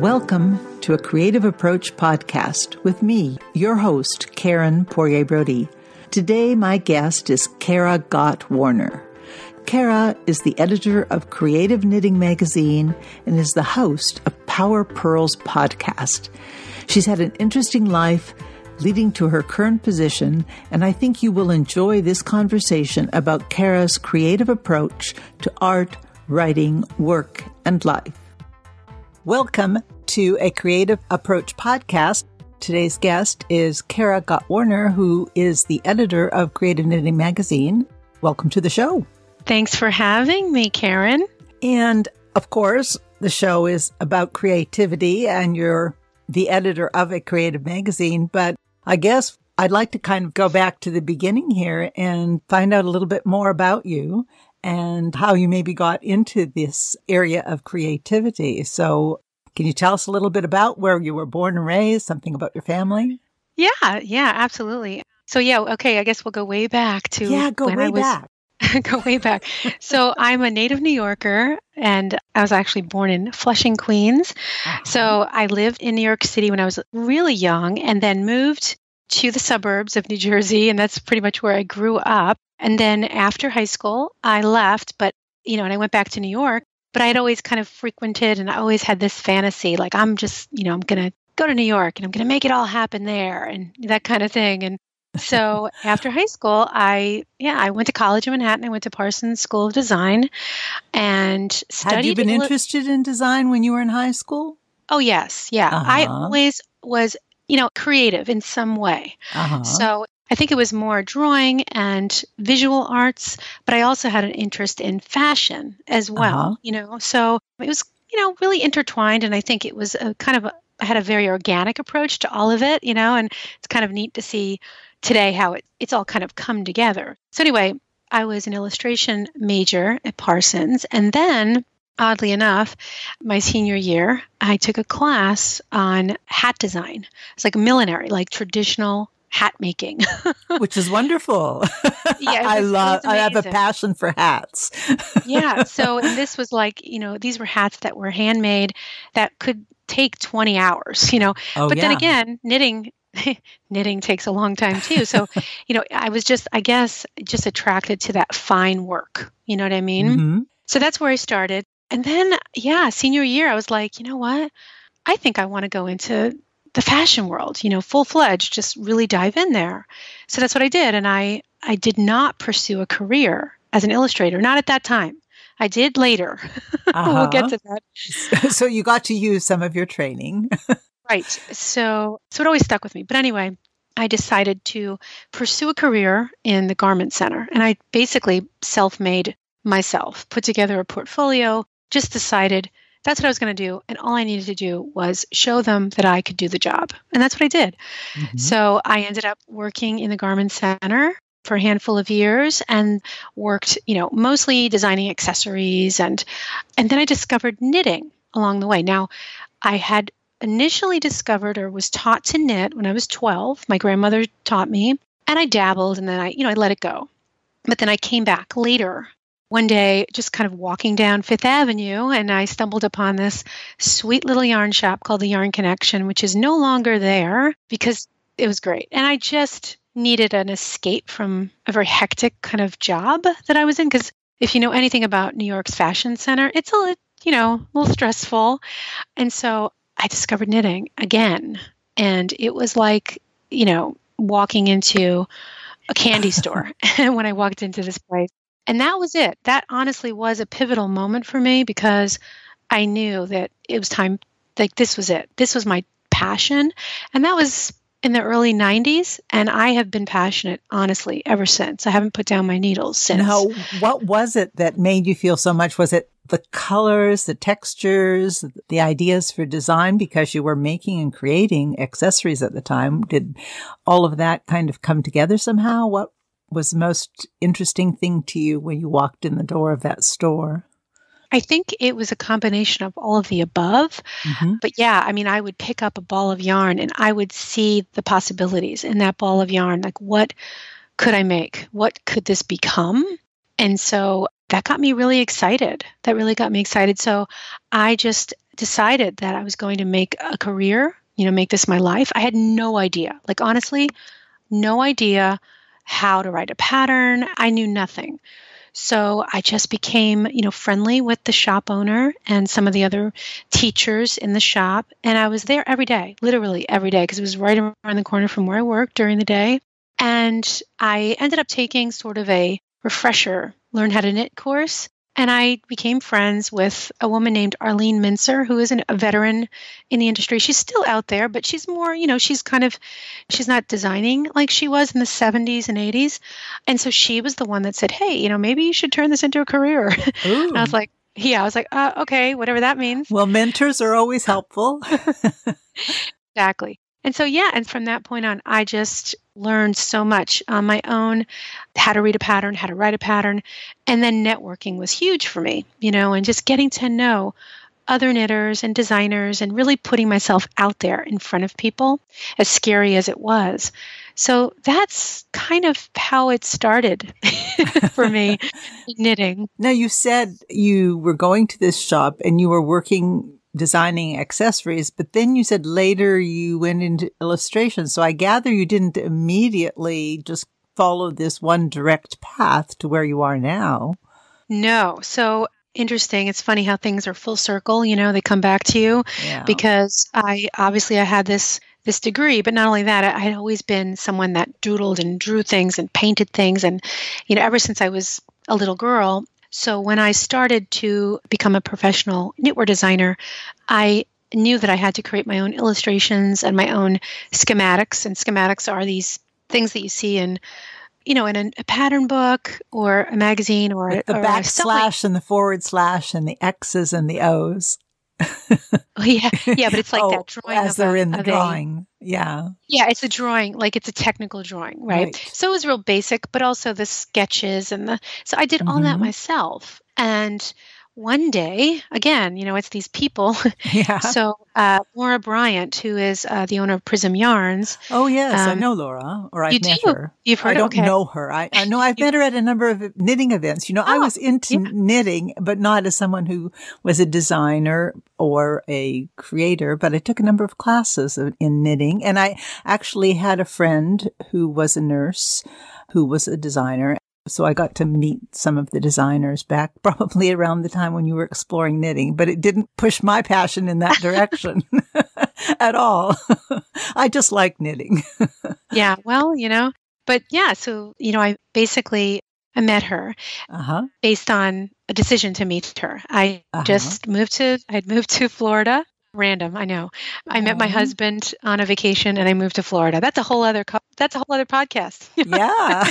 Welcome to a Creative Approach podcast with me, your host, Karen Poirier-Brode. Today, my guest is Kara Gott Warner. Kara is the editor of Creative Knitting magazine and is the host of Power Purls Podcast. She's had an interesting life leading to her current position, and I think you will enjoy this conversation about Kara's creative approach to art, writing, work, and life. Welcome to a Creative Approach podcast. Today's guest is Kara Gott Warner, who is the editor of Creative Knitting magazine. Welcome to the show. Thanks for having me, Karen. And of course, the show is about creativity, and you're the editor of a creative magazine. But I guess I'd like to kind of go back to the beginning here and find out a little bit more about you and how you maybe got into this area of creativity. So can you tell us a little bit about where you were born and raised, something about your family? Yeah, absolutely. So okay, I guess we'll go way back to go way back. So I'm a native New Yorker, and I was actually born in Flushing, Queens. So I lived in New York City when I was really young and then moved to the suburbs of New Jersey, and that's pretty much where I grew up. And then after high school, I left, and I went back to New York, but I had always kind of frequented, and I always had this fantasy, like I'm just, I'm going to go to New York and I'm going to make it all happen there and that kind of thing. And so after high school, I went to college in Manhattan. I went to Parsons School of Design and studied. Had you been interested in design when you were in high school? Oh, yes. Yeah. I always was, creative in some way. So I think it was more drawing and visual arts, but I also had an interest in fashion as well, so it was, really intertwined. And I think it was I had a very organic approach to all of it, and it's kind of neat to see today how it's all kind of come together. So anyway, I was an illustration major at Parsons. And then, oddly enough, my senior year, I took a class on hat design. It's like millinery, like traditional hat making. Which is wonderful. Yeah, I have a passion for hats. Yeah. So and this was like, these were hats that were handmade that could take 20 hours, but then again, knitting takes a long time too. So, I was just attracted to that fine work. You know what I mean? Mm-hmm. So that's where I started. And then, senior year, I was like, you know what? I think I want to go into the fashion world, full-fledged, just really dive in there. So that's what I did. And I did not pursue a career as an illustrator, not at that time. I did later. We'll get to that. So you got to use some of your training. Right. So it always stuck with me. But anyway, I decided to pursue a career in the garment center. And I basically self-made myself, put together a portfolio, just decided that's what I was going to do. And all I needed to do was show them that I could do the job. And that's what I did. Mm-hmm. So I ended up working in the garment center for a handful of years and worked, mostly designing accessories. And then I discovered knitting along the way. Now, I had initially discovered or was taught to knit when I was 12. My grandmother taught me, and I dabbled, and then I let it go. But then I came back later one day, just kind of walking down Fifth Avenue, and I stumbled upon this sweet little yarn shop called the Yarn Connection, which is no longer there because it was great. And I just needed an escape from a very hectic kind of job that I was in. Because if you know anything about New York's fashion center, it's a little stressful. And so I discovered knitting again. And it was like, walking into a candy store when I walked into this place. And that was it. That honestly was a pivotal moment for me because I knew that it was time, like this was it. This was my passion. And that was in the early 90s. And I have been passionate, honestly, ever since. I haven't put down my needles since. Now, what was it that made you feel so much? Was it the colors, the textures, the ideas for design? Because you were making and creating accessories at the time. Did all of that kind of come together somehow? What was the most interesting thing to you when you walked in the door of that store? I think it was a combination of all of the above. Mm-hmm. But I would pick up a ball of yarn and I would see the possibilities in that ball of yarn. Like, what could I make? What could this become? And so that got me really excited. That really got me excited. So I just decided that I was going to make a career, make this my life, I had no idea. Like, honestly, no idea how to write a pattern. I knew nothing. So I just became, friendly with the shop owner and some of the other teachers in the shop. And I was there every day, literally every day, because it was right around the corner from where I worked during the day. And I ended up taking sort of a refresher, learn how to knit course. And I became friends with a woman named Arlene Mincer, who is a veteran in the industry. She's still out there, but she's more, she's not designing like she was in the 70s and 80s. And so she was the one that said, hey, maybe you should turn this into a career. And I was like, okay, whatever that means. Well, mentors are always helpful. Exactly. And so, and from that point on, I just learned so much on my own, how to read a pattern, how to write a pattern. And then networking was huge for me, and just getting to know other knitters and designers and really putting myself out there in front of people, as scary as it was. So that's kind of how it started for me, knitting. Now, you said you were going to this shop and you were working designing accessories, but then you said later you went into illustration. So I gather you didn't immediately just follow this one direct path to where you are now. No. So interesting. It's funny how things are full circle, they come back to you because I had this degree, but not only that, I had always been someone that doodled and drew things and painted things. And, ever since I was a little girl. So when I started to become a professional knitwear designer, I knew that I had to create my own illustrations and my own schematics. And schematics are these things that you see in, in a pattern book or a magazine or with the backslash and the forward slash and the X's and the O's. Yeah, but it's like that drawing as they're in the drawing. Yeah, it's a drawing, like it's a technical drawing, right? So it was real basic, but also the sketches so I did all that myself. And one day, again, it's these people. Yeah. So Laura Bryant, who is the owner of Prism Yarns. Oh, yes. I know Laura, or I've met her. You've heard I don't know her. I know I've met her at a number of knitting events. I was into knitting, but not as someone who was a designer or a creator, but I took a number of classes in knitting. And I actually had a friend who was a nurse who was a designer. So I got to meet some of the designers back probably around the time when you were exploring knitting, but it didn't push my passion in that direction at all. I just like knitting. Yeah, well, but so, I met her based on a decision to meet her. I just moved to Florida. Random, I know. I met my husband on a vacation and I moved to Florida. That's a whole other podcast. Yeah.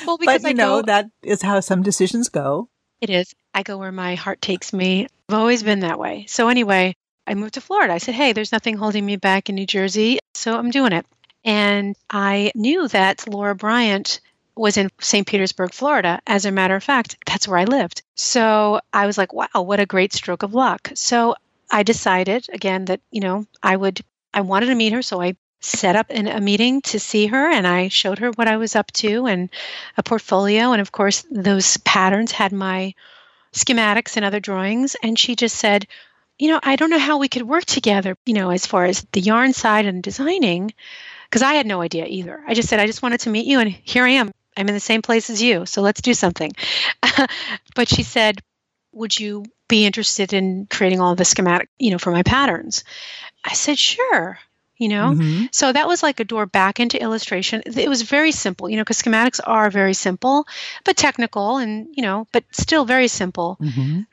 Well, because that is how some decisions go. It is. I go where my heart takes me. I've always been that way. So anyway, I moved to Florida. I said, hey, there's nothing holding me back in New Jersey, so I'm doing it. And I knew that Laura Bryant was in St. Petersburg, Florida. As a matter of fact, that's where I lived. So I was like, wow, what a great stroke of luck. So I decided again that, I wanted to meet her. So I set up a meeting to see her and I showed her what I was up to and a portfolio. And of course, those patterns had my schematics and other drawings. And she just said, I don't know how we could work together, as far as the yarn side and designing, because I had no idea either. I just said, I just wanted to meet you. And here I am. I'm in the same place as you, so let's do something. But she said, would you be interested in creating all the schematic, for my patterns? I said, sure, So that was like a door back into illustration. It was very simple, because schematics are very simple, but technical and, but still very simple.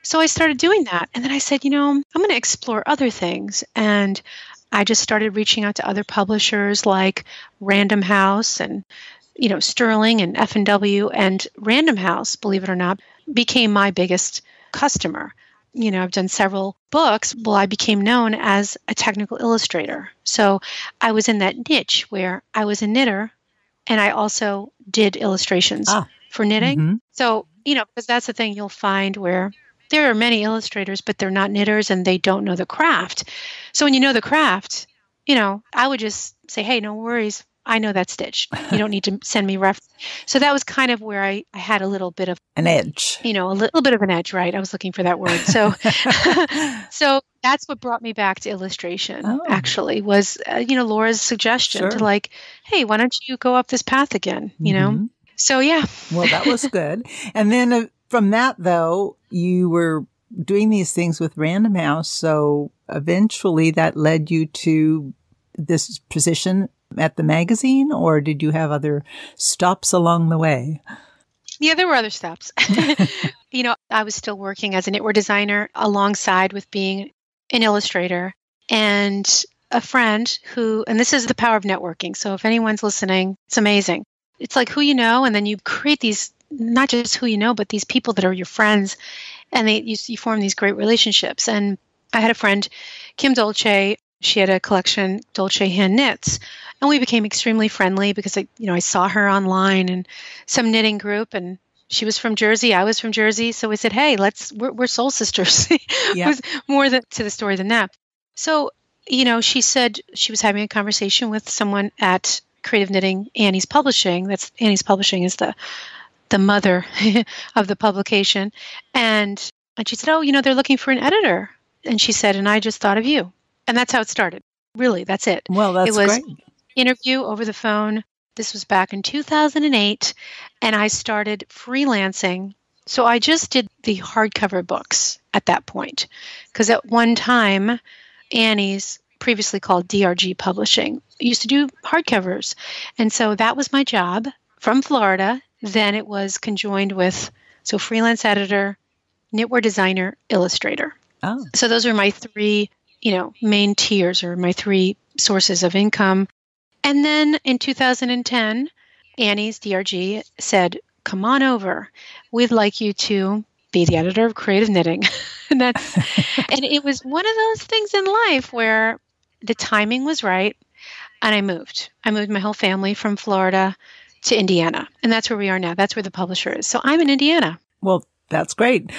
So I started doing that. And then I said, I'm going to explore other things. And I just started reaching out to other publishers like Random House and Sterling and F&W, and Random House, believe it or not, became my biggest customer. I've done several books. Well, I became known as a technical illustrator. So I was in that niche where I was a knitter and I also did illustrations for knitting. So, because that's the thing you'll find where there are many illustrators, but they're not knitters and they don't know the craft. So when you know the craft, I would just say, hey, no worries. I know that stitch. You don't need to send me reference. So that was kind of where I had a little bit of an edge. A little bit of an edge, right? I was looking for that word. So, so that's what brought me back to illustration. Actually, was Laura's suggestion to like, hey, why don't you go up this path again? You know. So yeah. Well, that was good. And then from that, though, you were doing these things with Random House. So eventually, that led you to this position at the magazine, or did you have other stops along the way? Yeah, there were other stops. I was still working as a knitwear designer alongside with being an illustrator, and a friend and this is the power of networking. So if anyone's listening, it's amazing. It's like who you know, and then you create these, not just who you know, but these people that are your friends, and you form these great relationships. And I had a friend, Kim Dolce. She had a collection, Dolce Hand Knits, and we became extremely friendly because I saw her online in some knitting group, and she was from Jersey, I was from Jersey, so we said, hey, we're soul sisters. It was more to the story than that. So, she said she was having a conversation with someone at Creative Knitting, Annie's Publishing. That's Annie's Publishing is the mother of the publication, and she said, oh, they're looking for an editor, and she said, and I just thought of you. And that's how it started. Really, that's it. Well, that's great. It was interview over the phone. This was back in 2008, and I started freelancing. So I just did the hardcover books at that point, because at one time, Annie's, previously called DRG Publishing, used to do hardcovers. And so that was my job from Florida. Then it was conjoined with, freelance editor, knitwear designer, illustrator. Oh. So those are my three main tiers, or my three sources of income. And then in 2010, Annie's DRG said, come on over. We'd like you to be the editor of Creative Knitting. and it was one of those things in life where the timing was right. And I moved my whole family from Florida to Indiana. And that's where we are now. That's where the publisher is. So I'm in Indiana. Well, that's great.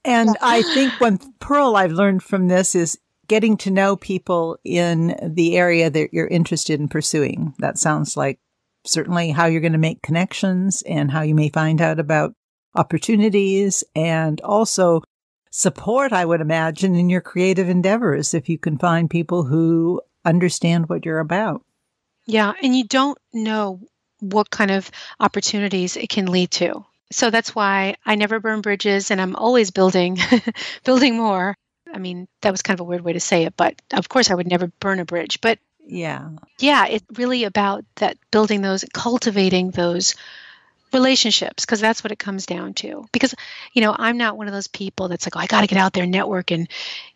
And I think one pearl I've learned from this is getting to know people in the area that you're interested in pursuing. That sounds like certainly how you're going to make connections and how you may find out about opportunities, and also support, I would imagine, in your creative endeavors if you can find people who understand what you're about. Yeah, and you don't know what kind of opportunities it can lead to. So that's why I never burn bridges, and I'm always building more. I mean, that was kind of a weird way to say it, but of course I would never burn a bridge. But yeah, it's really about that, building those, cultivating those relationships, because that's what it comes down to. Because, I'm not one of those people that's like, oh, I got to get out there, network, and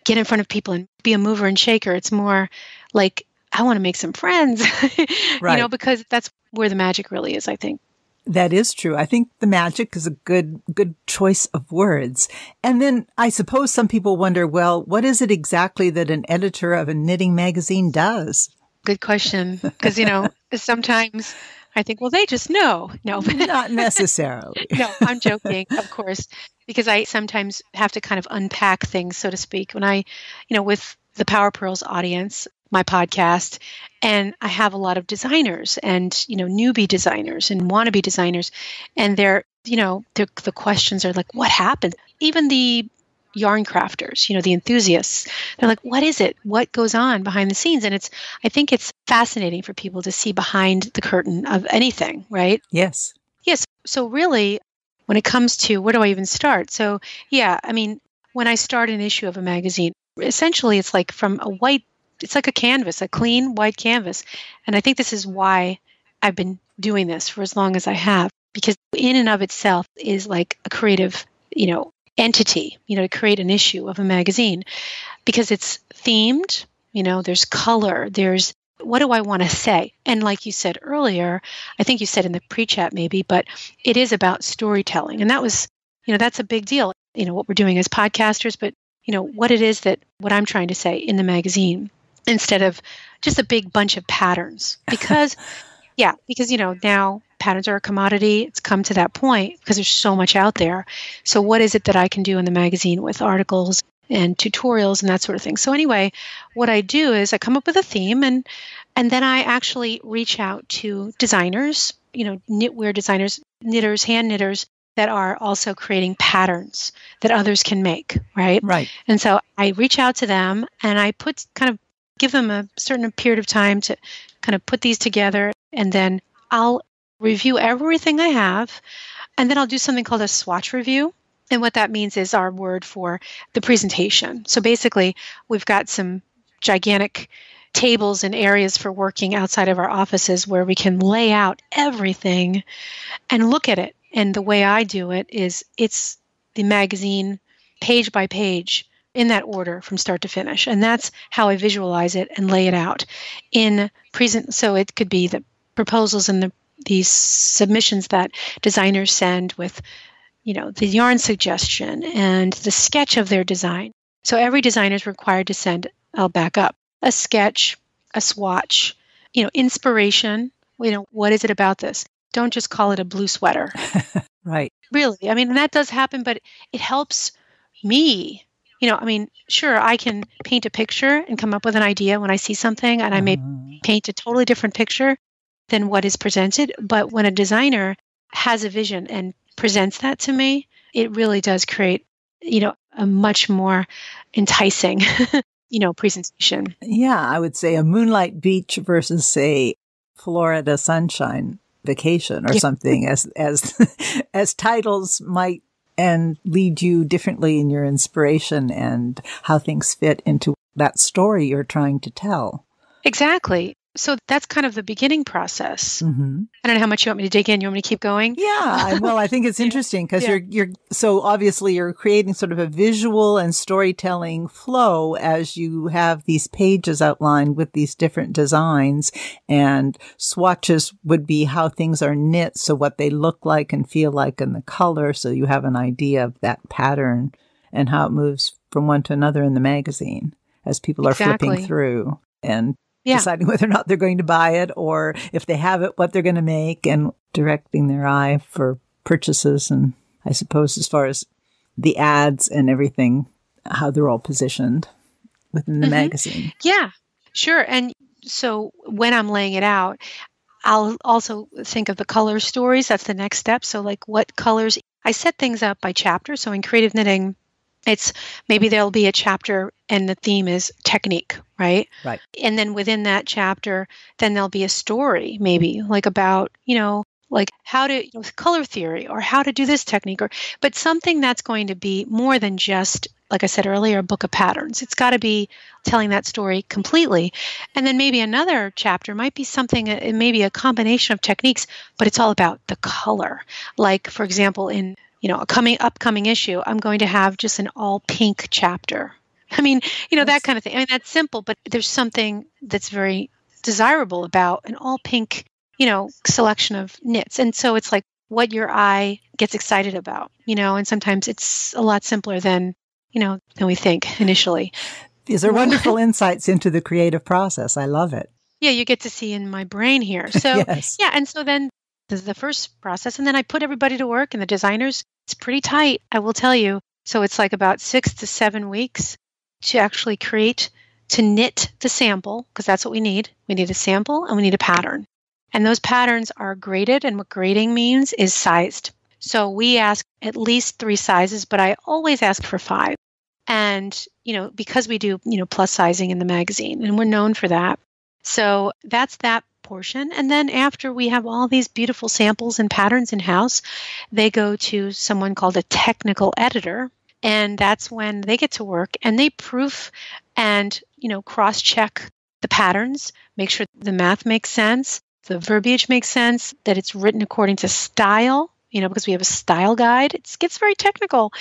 get in front of people and be a mover and shaker. It's more like, I want to make some friends, right. Because that's where the magic really is, I think. That is true. I think the magic is a good choice of words. And then I suppose some people wonder, well, what is it exactly that an editor of a knitting magazine does? Good question. Because, sometimes I think, well, they just know. No, not necessarily. No, I'm joking, of course, because I sometimes have to kind of unpack things, so to speak, when I, with the Power Purls audience, my podcast, and I have a lot of designers and, newbie designers and wannabe designers. And the questions are like, what happened? Even the yarn crafters, the enthusiasts, they're like, what is it? What goes on behind the scenes? And I think it's fascinating for people to see behind the curtain of anything, right? Yes. Yes. So really, when it comes to where do I even start? So yeah, I mean, when I start an issue of a magazine, essentially it's like it's like a canvas, a clean white canvas. And I think this is why I've been doing this for as long as I have, because in and of itself is like a creative, entity, to create an issue of a magazine, because it's themed, there's color, there's what do I want to say? And like you said earlier, I think you said in the pre-chat maybe, but it is about storytelling. And that was, that's a big deal, what we're doing as podcasters, but, what I'm trying to say in the magazine, instead of just a big bunch of patterns. Because, now patterns are a commodity. It's come to that point because there's so much out there. So what is it that I can do in the magazine with articles and tutorials and that sort of thing? So anyway, what I do is I come up with a theme, and And then I actually reach out to designers, knitwear designers, knitters, hand knitters that are also creating patterns that others can make, right? Right. And so I reach out to them and I give them a certain period of time to kind of put these together. And then I'll review everything I have. And then I'll do something called a swatch review. And what that means is our word for the presentation. So basically, we've got some gigantic tables and areas for working outside of our offices where we can lay out everything and look at it. And the way I do it is it's the magazine page by page in that order from start to finish. And that's how I visualize it and lay it out in present. So it could be the proposals and these submissions that designers send with, the yarn suggestion and the sketch of their design. So every designer is required to send, I'll back up, a sketch, a swatch, inspiration. What is it about this? Don't just call it a blue sweater. Right. Really. That does happen, but it helps me. Sure, I can paint a picture and come up with an idea when I see something, and I may paint a totally different picture than what is presented. But when a designer has a vision and presents that to me, it really does create, a much more enticing, presentation. Yeah, I would say a moonlight beach versus, say, Florida sunshine vacation or something as titles might and lead you differently in your inspiration and how things fit into that story you're trying to tell. Exactly. So that's kind of the beginning process. Mm-hmm. I don't know how much you want me to dig in. You want me to keep going? Yeah. Well, I think it's interesting because you're so obviously you're creating sort of a visual and storytelling flow as you have these pages outlined with these different designs, and swatches would be how things are knit. So what they look like and feel like in the color. So you have an idea of that pattern and how it moves from one to another in the magazine as people are flipping through and deciding whether or not they're going to buy it, or if they have it, what they're going to make, and directing their eye for purchases. And I suppose as far as the ads and everything, how they're all positioned within the magazine. Yeah, sure. And so when I'm laying it out, I'll also think of the color stories. That's the next step. So like what colors, I set things up by chapter. So in creative knitting, it's maybe there'll be a chapter and the theme is technique, right? Right. And then within that chapter, then there'll be a story maybe like about, like how to, color theory or how to do this technique, but something that's going to be more than just, like I said earlier, a book of patterns. It's got to be telling that story completely. And then maybe another chapter might be something, it may be a combination of techniques, but it's all about the color. Like, for example, in a upcoming issue, I'm going to have just an all pink chapter. That kind of thing. That's simple, but there's something that's very desirable about an all pink, selection of knits. And so it's like what your eye gets excited about, and sometimes it's a lot simpler than we think initially. These are wonderful insights into the creative process. I love it. Yeah, you get to see in my brain here. So, yes. Yeah, and so then this is the first process, and then I put everybody to work, and the designers, it's pretty tight, I will tell you. So it's like about 6 to 7 weeks to actually to knit the sample, because that's what we need. We need a sample, and we need a pattern. And those patterns are graded, and what grading means is sized. So we ask at least 3 sizes, but I always ask for 5. And, because we do, plus sizing in the magazine, and we're known for that. So that's that portion. And then after we have all these beautiful samples and patterns in-house, they go to someone called a technical editor. And that's when they get to work and they proof and, cross-check the patterns, make sure the math makes sense, the verbiage makes sense, that it's written according to style, because we have a style guide. It gets very technical.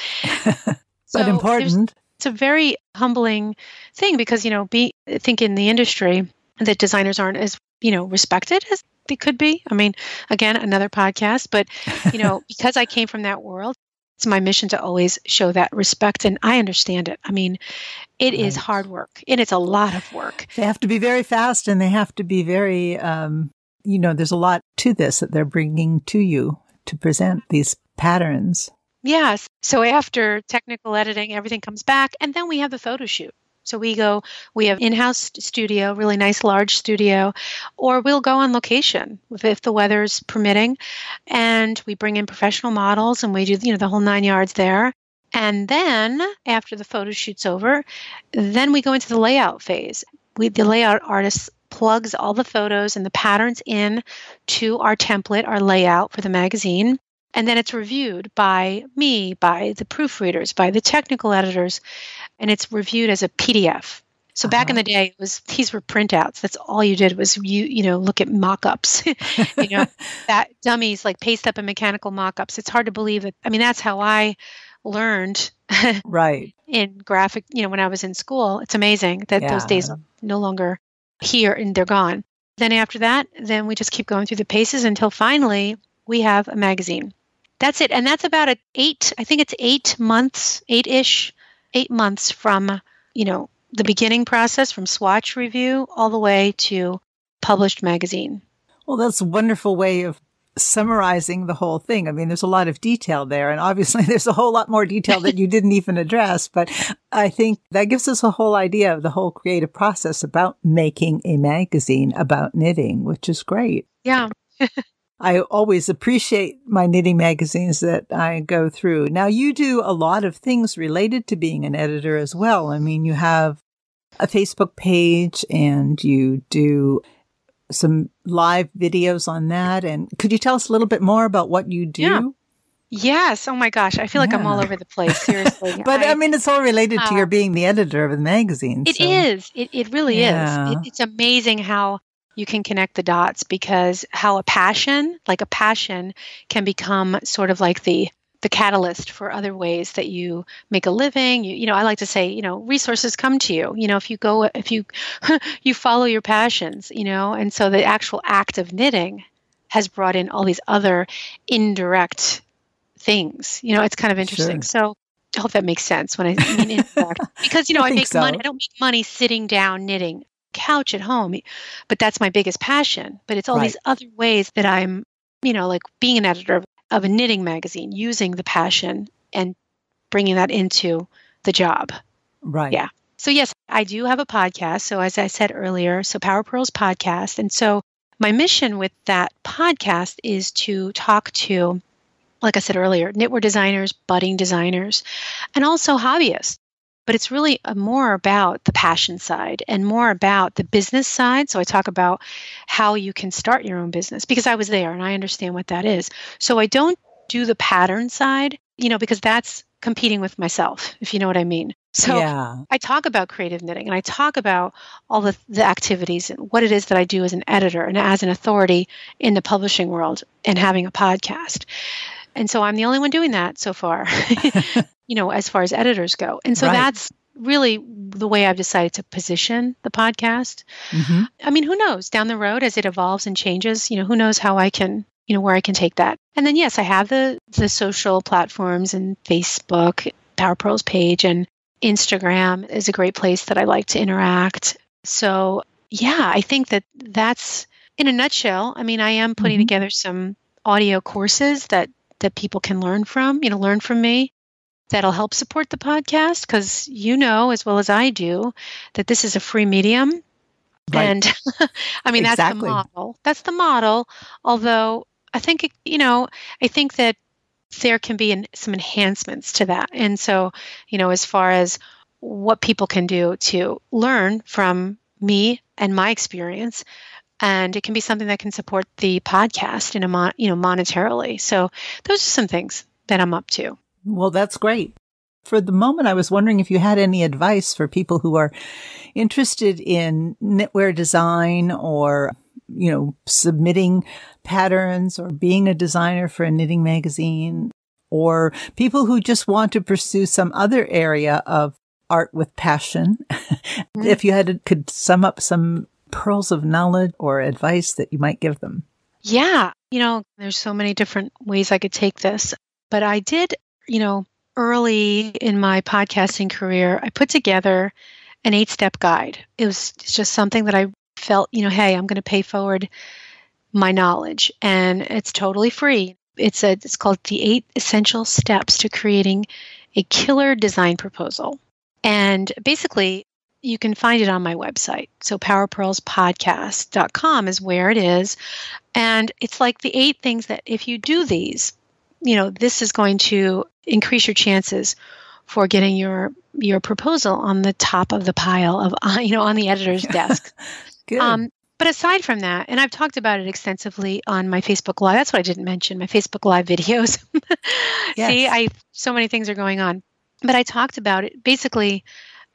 But important. It's a very humbling thing because, I think in the industry that designers aren't as, respected as they could be. Again, another podcast, but, because I came from that world, it's my mission to always show that respect. And I understand it. It is hard work and it's a lot of work. They have to be very fast and they have to be very, there's a lot to this that they're bringing to you to present these patterns. Yes. So after technical editing, everything comes back and then we have the photo shoot. So we have in-house studio, really nice large studio, or we'll go on location if the weather's permitting, and we bring in professional models and we do, the whole 9 yards there. And then after the photo shoot's over, then we go into the layout phase. The layout artist plugs all the photos and the patterns in to our template, our layout for the magazine. And then it's reviewed by me, by the proofreaders, by the technical editors, and it's reviewed as a PDF. So back in the day, these were printouts. That's all you did was look at mock-ups, that dummies like paste up and mechanical mock-ups. It's hard to believe that. I mean, that's how I learned right in graphic, when I was in school. It's amazing that those days are no longer here and they're gone. Then after that, then we just keep going through the paces until finally we have a magazine. That's it. And that's about 8 months, 8 months from, the beginning process, from swatch review all the way to published magazine. Well, that's a wonderful way of summarizing the whole thing. I mean, there's a lot of detail there, and obviously there's a whole lot more detail that you didn't even address, but I think that gives us a whole idea of the whole creative process about making a magazine about knitting, which is great. Yeah. I always appreciate my knitting magazines that I go through. Now, you do a lot of things related to being an editor as well. I mean, you have a Facebook page and you do some live videos on that. And could you tell us a little bit more about what you do? Yeah. Yes. Oh my gosh. I feel like I'm all over the place. Seriously. But I mean, it's all related to your being the editor of the magazine. It is. It really is. It's amazing how you can connect the dots, because how a passion can become sort of like the catalyst for other ways that you make a living. I like to say, resources come to you, if you follow your passions, and so the actual act of knitting has brought in all these other indirect things. It's kind of interesting. Sure. So I hope that makes sense when I mean indirect, because, I make money. I don't make money sitting down knitting couch at home, but that's my biggest passion. But it's all these other ways that I'm, like being an editor of a knitting magazine, using the passion and bringing that into the job. Right. Yeah. So yes, I do have a podcast. So as I said earlier, so Power Purls Podcast. And so my mission with that podcast is to talk to, like I said earlier, knitwear designers, budding designers, and also hobbyists. But it's really more about the passion side and more about the business side. So I talk about how you can start your own business, because I was there and I understand what that is. So I don't do the pattern side, because that's competing with myself, if you know what I mean. So I talk about creative knitting and I talk about all the activities and what it is that I do as an editor and as an authority in the publishing world and having a podcast. And so I'm the only one doing that so far. As far as editors go. And so that's really the way I've decided to position the podcast. Mm-hmm. I mean, who knows down the road as it evolves and changes, who knows how I can, where I can take that. And then, yes, I have the social platforms and Facebook, Power Purls page, and Instagram is a great place that I like to interact. So I think that's in a nutshell. I mean, I am putting together some audio courses that people can learn from me. That'll help support the podcast, because as well as I do, that this is a free medium. Right. And I mean, That's the model. That's the model. Although I think, I think that there can be some enhancements to that. And so, as far as what people can do to learn from me and my experience, and it can be something that can support the podcast in monetarily. So those are some things that I'm up to. Well, that's great. For the moment, I was wondering if you had any advice for people who are interested in knitwear design or, submitting patterns or being a designer for a knitting magazine, or people who just want to pursue some other area of art with passion. If you could sum up some pearls of knowledge or advice that you might give them. Yeah. There's so many different ways I could take this, but I did, early in my podcasting career, I put together an 8-step guide. It's just something that I felt, hey, I'm going to pay forward my knowledge, and it's totally free. It's called the 8 Essential Steps to Creating a Killer Design Proposal. And basically, you can find it on my website. So powerpurlspodcast.com is where it is. And it's like the 8 things that if you do these, this is going to increase your chances for getting your proposal on the top of the pile of, on the editor's desk. Good. But aside from that, and I've talked about it extensively on my Facebook Live. That's what I didn't mention, my Facebook Live videos. Yes. See, so many things are going on. But I talked about it basically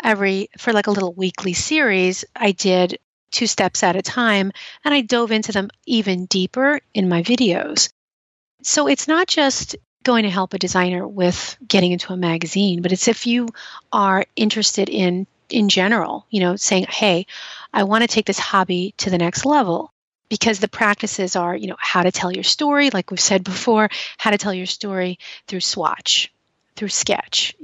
for like a little weekly series. I did 2 steps at a time, and I dove into them even deeper in my videos. So it's not just going to help a designer with getting into a magazine, but it's if you are interested in general, saying, hey, I want to take this hobby to the next level, because the practices are, how to tell your story, like we've said before, how to tell your story through swatch, through sketch,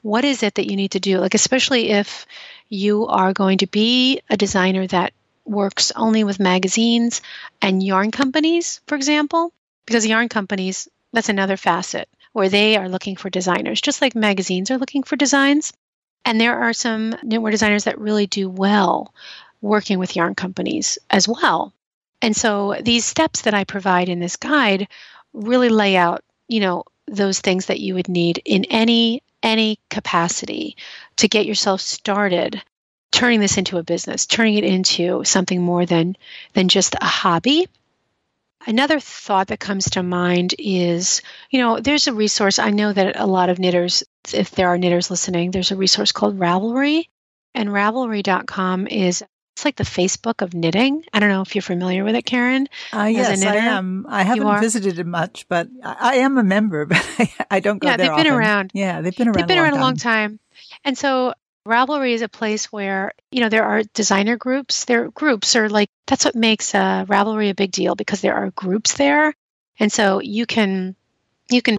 what is it that you need to do? Like, especially if you are going to be a designer that works only with magazines and yarn companies, for example, because yarn companies, that's another facet where they are looking for designers, just like magazines are looking for designs. And there are some knitwear designers that really do well working with yarn companies as well. And so these steps that I provide in this guide really lay out, those things that you would need in any capacity to get yourself started, turning this into a business, turning it into something more than just a hobby. Another thought that comes to mind is, there's a resource. I know that a lot of knitters, if there are knitters listening, there's a resource called Ravelry. And Ravelry.com it's like the Facebook of knitting. I don't know if you're familiar with it, Karen. Yes, I am. I haven't visited it much, but I am a member, but I don't go there often. Yeah, they've been around. Yeah, they've been around. They've been around a long time. And so Ravelry is a place where, there are designer groups. Their groups are like, that's what makes Ravelry a big deal, because there are groups there. And so you can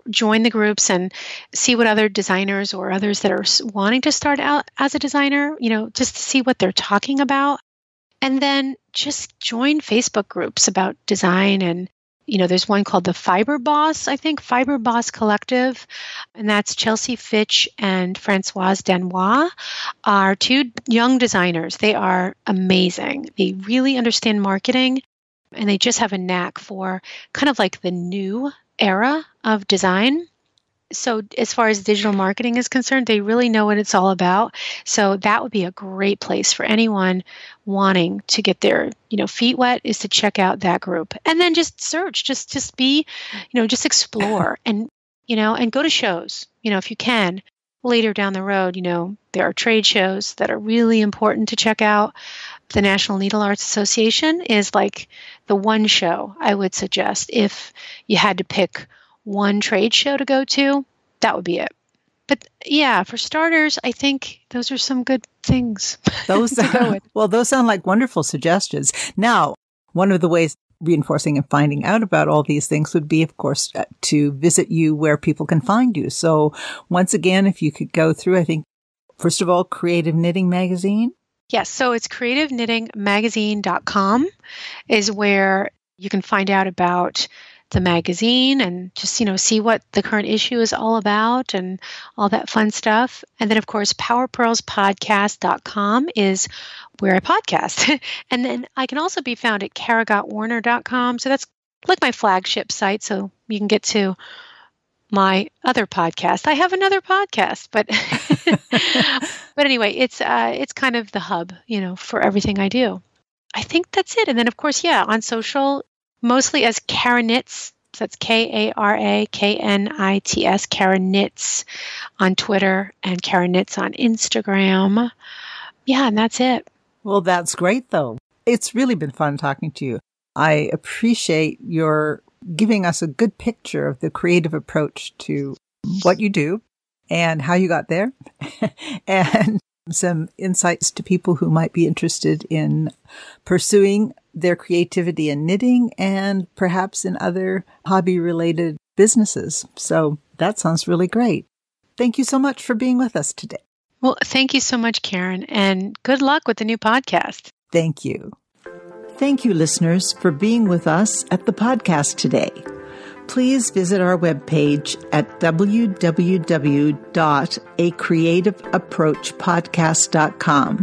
join the groups and see what other designers or others that are wanting to start out as a designer, just to see what they're talking about. And then just join Facebook groups about design. And, there's one called the Fiber Boss, I think, Fiber Boss Collective. And that's Chelsea Fitch and Francoise Danois are 2 young designers. They are amazing. They really understand marketing, and they just have a knack for kind of like the new era of design. So as far as digital marketing is concerned, they really know what it's all about. So that would be a great place for anyone wanting to get their, feet wet, is to check out that group. And then just search, just be, just explore and go to shows, if you can. Later down the road, there are trade shows that are really important to check out. The National Needle Arts Association is like the one show I would suggest if you had to pick one trade show to go to, that would be it. But yeah, for starters, I think those are some good things to go with. Well, those sound like wonderful suggestions. Now, one of the ways reinforcing and finding out about all these things would be, of course, to visit you where people can find you. So once again, if you could go through, I think, first of all, Creative Knitting Magazine. Yes. So it's creativeknittingmagazine.com is where you can find out about the magazine and just, see what the current issue is all about and all that fun stuff. And then, of course, powerpurlspodcast.com is where I podcast. And then I can also be found at karagottwarner.com. So that's like my flagship site. So you can get to my other podcast. I have another podcast, but but anyway, it's kind of the hub, for everything I do. I think that's it. And then, of course, on social, mostly as Kara Knits. So that's KARAKNITS, Kara Knits on Twitter and Kara Knits on Instagram. Yeah, and that's it. Well, that's great, though. It's really been fun talking to you. I appreciate your giving us a good picture of the creative approach to what you do and how you got there, and some insights to people who might be interested in pursuing their creativity in knitting and perhaps in other hobby-related businesses. So that sounds really great. Thank you so much for being with us today. Well, thank you so much, Karen, and good luck with the new podcast. Thank you. Thank you, listeners, for being with us at the podcast today. please visit our webpage at www.acreativeapproachpodcast.com,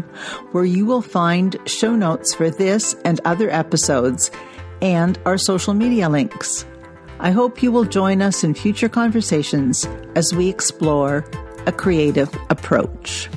where you will find show notes for this and other episodes and our social media links. I hope you will join us in future conversations as we explore a creative approach.